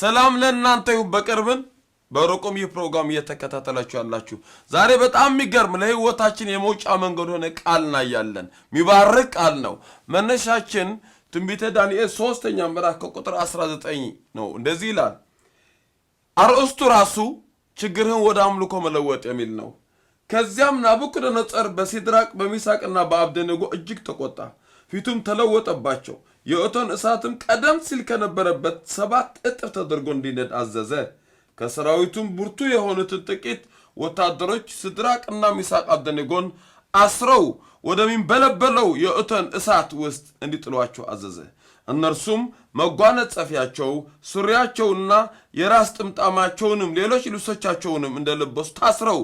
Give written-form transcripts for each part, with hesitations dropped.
ሰላም ለእናንተ ይሁን በቅርብን በሩቁም ይህ ፕሮግራም እየተከታተላችሁ ያላችሁ ዛሬ በጣም የሚገርም ለህይወታችን የመውጫ መንገድ ሆነ ቃልና ያለን ሚባርክ ቃል ነው። መነሻችን ትንቢተ ዳንኤል 3ኛ ምዕራፍ ቁጥር 19 ነው። እንደዚህ ይላል። አርእስቱ ራሱ ችግርህን ወደ አምልኮ መለወጥ የሚል ነው። ከዚያም ናቡከደነፆር በሲድራቅ በሚሳቅና በአብደናጎ እጅግ ተቆጣ፣ ፊቱም ተለወጠባቸው። የእቶን እሳትም ቀደም ሲል ከነበረበት 7 እጥፍ ተደርጎ እንዲነድ አዘዘ። ከሰራዊቱም ብርቱ የሆኑትን ጥቂት ወታደሮች ሲድራቅና ሚሳቅ አብደናጎን አስረው ወደሚንበለበለው የእቶን እሳት ውስጥ እንዲጥሏቸው አዘዘ። እነርሱም መጓነጸፊያቸው ሱሪያቸውና የራስ ጥምጣማቸውንም ሌሎች ልብሶቻቸውንም እንደለበሱ ታስረው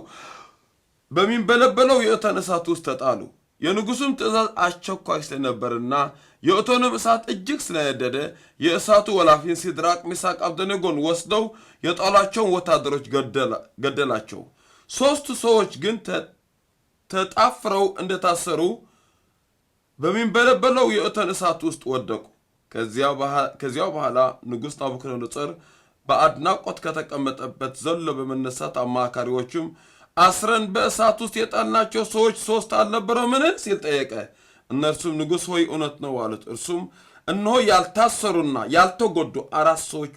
በሚንበለበለው የእቶን እሳት ውስጥ ተጣሉ። የንጉሱም ትእዛዝ አስቸኳይ ስለነበርና የእቶንም እሳት እጅግ ስለነደደ የእሳቱ ወላፊን ሲድራቅ ሚሳቅ አብደናጎን ወስደው የጣሏቸውን ወታደሮች ገደላቸው። 3 ሰዎች ግን ተጣፍረው እንደታሰሩ በሚንበለበለው የእቶን እሳት ውስጥ ወደቁ። ከዚያው በኋላ ንጉሥ ናቡከደነፆር በአድናቆት ከተቀመጠበት ዘሎ በመነሳት አማካሪዎቹም አስረን በእሳት ውስጥ የጣልናቸው ሰዎች 3 አልነበረምን ሲል ጠየቀ። እነርሱም ንጉሥ ሆይ እውነት ነው አሉት። እርሱም እነሆ ያልታሰሩና ያልተጎዱ 4 ሰዎች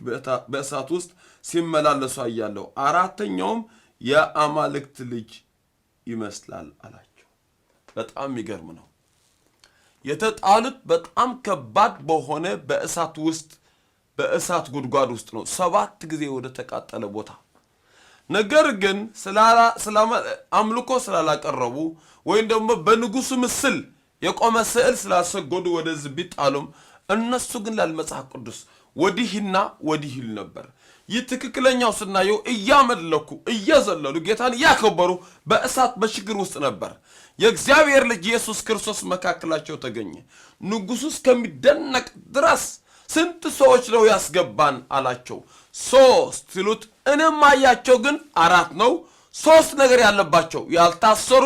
በእሳት ውስጥ ሲመላለሱ አያለሁ፣ 4ኛውም የአማልክት ልጅ ይመስላል አላቸው። በጣም የሚገርም ነው። የተጣሉት በጣም ከባድ በሆነ በእሳት ውስጥ በእሳት ጉድጓድ ውስጥ ነው፣ 7 ጊዜ ወደ ተቃጠለ ቦታ። ነገር ግን አምልኮ ስላላቀረቡ ወይም ደግሞ በንጉሱ ምስል የቆመ ስዕል ስላሰገዱ ወደዚህ ቢጣሉም እነሱ ግን ለመጽሐፍ ቅዱስ ወዲህና ወዲህ ይል ነበር። ይህ ትክክለኛው ስናየው እያመለኩ እየዘለሉ ጌታን ያከበሩ በእሳት በችግር ውስጥ ነበር። የእግዚአብሔር ልጅ ኢየሱስ ክርስቶስ መካከላቸው ተገኘ። ንጉሱ እስከሚደነቅ ድረስ ስንት ሰዎች ነው ያስገባን አላቸው። 3 ሲሉት እኔም አያቸው ግን 4 ነው። 3 ነገር ያለባቸው ያልታሰሩ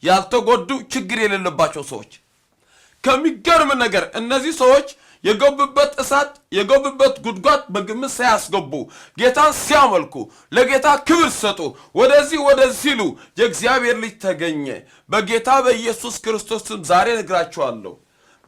ያልተጎዱ ችግር የሌለባቸው ሰዎች። ከሚገርም ነገር እነዚህ ሰዎች የገቡበት እሳት የገቡበት ጉድጓድ በግምት ሳያስገቡ ጌታን ሲያመልኩ ለጌታ ክብር ሰጡ ወደዚህ ሲሉ የእግዚአብሔር ልጅ ተገኘ። በጌታ በኢየሱስ ክርስቶስም ዛሬ ነግራችኋለሁ፣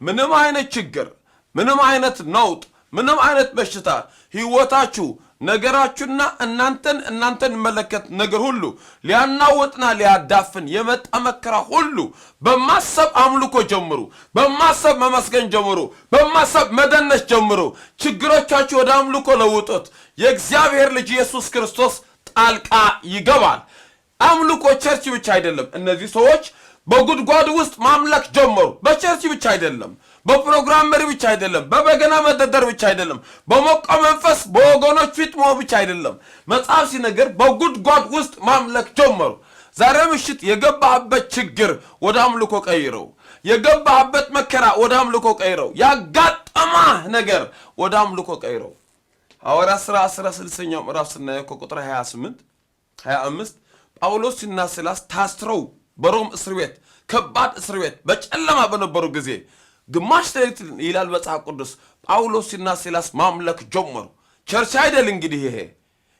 ምንም አይነት ችግር፣ ምንም አይነት ነውጥ፣ ምንም አይነት በሽታ ህይወታችሁ ነገራችሁና እናንተን መለከት ነገር ሁሉ ሊያናውጥና ሊያዳፍን የመጣ መከራ ሁሉ በማሰብ አምልኮ ጀምሩ፣ በማሰብ መመስገን ጀምሩ፣ በማሰብ መደነስ ጀምሩ። ችግሮቻችሁ ወደ አምልኮ ለውጡት። የእግዚአብሔር ልጅ ኢየሱስ ክርስቶስ ጣልቃ ይገባል። አምልኮ ቸርች ብቻ አይደለም። እነዚህ ሰዎች በጉድጓድ ውስጥ ማምለክ ጀመሩ። በቸርች ብቻ አይደለም፣ በፕሮግራም መሪ ብቻ አይደለም፣ በበገና መደርደር ብቻ አይደለም፣ በሞቀ መንፈስ በወገኖች ፊት መሆን ብቻ አይደለም። መጽሐፍ ሲነገር በጉድጓድ ውስጥ ማምለክ ጀመሩ። ዛሬ ምሽት የገባህበት ችግር ወደ አምልኮ ቀይረው። የገባህበት መከራ ወደ አምልኮ ቀይረው። ያጋጠመህ ነገር ወደ አምልኮ ቀይረው። ሐዋርያት ሥራ 16ኛው ምዕራፍ ስናየው ከቁጥር 25 ጳውሎስና ሲላስ ታስረው በሮም እስር ቤት ከባድ እስር ቤት በጨለማ በነበሩ ጊዜ ግማሽ ሌሊት ይላል መጽሐፍ ቅዱስ ጳውሎስና ሲላስ ማምለክ ጀመሩ። ቸርች አይደል እንግዲህ ይሄ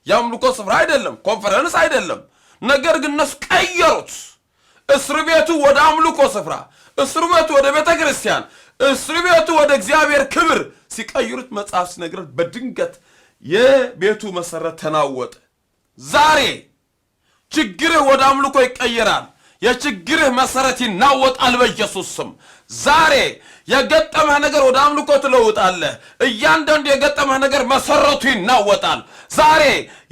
የአምልኮ ስፍራ አይደለም፣ ኮንፈረንስ አይደለም። ነገር ግን እነሱ ቀየሩት። እስር ቤቱ ወደ አምልኮ ስፍራ፣ እስር ቤቱ ወደ ቤተ ክርስቲያን፣ እስር ቤቱ ወደ እግዚአብሔር ክብር ሲቀይሩት መጽሐፍ ሲነግረን በድንገት የቤቱ መሰረት ተናወጠ። ዛሬ ችግርህ ወደ አምልኮ ይቀየራል። የችግርህ መሰረት ይናወጣል በኢየሱስ ስም። ዛሬ የገጠመህ ነገር ወደ አምልኮ ትለውጣለህ። እያንዳንዱ የገጠመህ ነገር መሰረቱ ይናወጣል። ዛሬ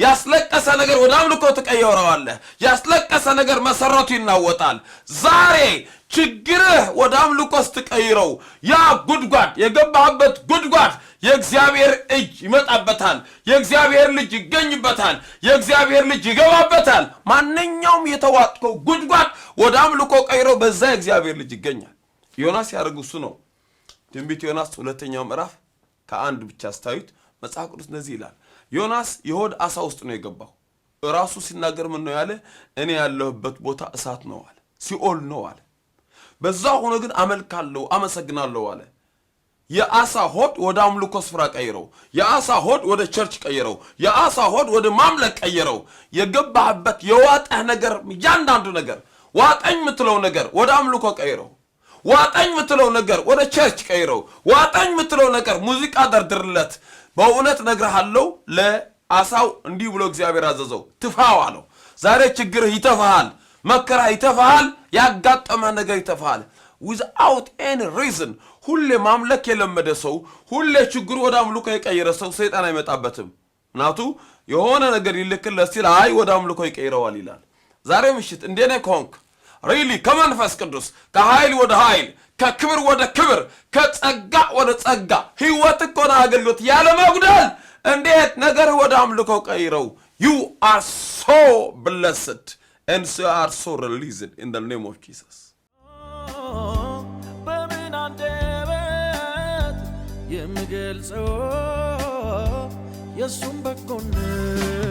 ያስለቀሰ ነገር ወደ አምልኮ ትቀየረዋለህ። ያስለቀሰ ነገር መሰረቱ ይናወጣል። ዛሬ ችግርህ ወደ አምልኮ ስትቀይረው ያ ጉድጓድ የገባህበት ጉድጓድ የእግዚአብሔር እጅ ይመጣበታል። የእግዚአብሔር ልጅ ይገኝበታል። የእግዚአብሔር ልጅ ይገባበታል። ማንኛውም የተዋጥከው ጉድጓድ ወደ አምልኮ ቀይረው በዛ የእግዚአብሔር ልጅ ይገኛል። ዮናስ ያደረገው እሱ ነው። ትንቢተ ዮናስ 2ኛው ምዕራፍ ከ1 ብቻ ስታዩት መጽሐፍ ቅዱስ እንደዚህ ይላል። ዮናስ የሆድ አሳ ውስጥ ነው የገባው። ራሱ ሲናገር ምን ነው ያለ? እኔ ያለሁበት ቦታ እሳት ነው አለ፣ ሲኦል ነው አለ። በዛ ሆኖ ግን አመልካለሁ አመሰግናለሁ አለ። የአሳ ሆድ ወደ አምልኮ ስፍራ ቀይረው፣ የአሳ ሆድ ወደ ቸርች ቀይረው፣ የአሳ ሆድ ወደ ማምለክ ቀይረው። የገባህበት የዋጠህ ነገር እያንዳንዱ ነገር ዋጠኝ የምትለው ነገር ወደ አምልኮ ቀይረው። ዋጠኝ የምትለው ነገር ወደ ቸርች ቀይረው። ዋጠኝ የምትለው ነገር ሙዚቃ ደርድርለት። በእውነት ነግርሃለሁ ለአሳው እንዲህ ብሎ እግዚአብሔር አዘዘው፣ ትፋው አለው። ዛሬ ችግርህ ይተፋሃል፣ መከራ ይተፋሃል፣ ያጋጠመ ነገር ይተፋሃል። without any reason ሁሌ ማምለክ የለመደ ሰው፣ ሁሌ ችግሩ ወደ አምልኮ የቀየረ ሰው ሰይጣን አይመጣበትም። ናቱ የሆነ ነገር ይልክለት ሲል አይ ወደ አምልኮ ይቀይረዋል ይላል። ዛሬ ምሽት እንደኔ ኮንክ ሪሊ ከመንፈስ ቅዱስ ከኃይል ወደ ኃይል ከክብር ወደ ክብር ከጸጋ ወደ ጸጋ ህይወት ቆና አገልግሎት ያለ መጉደል እንዴት ነገር ወደ አምልኮ ቀይረው። you are so blessed and you are so released in the name of Jesus. በምን አንደበት የምገልጸው የሱም በጎነት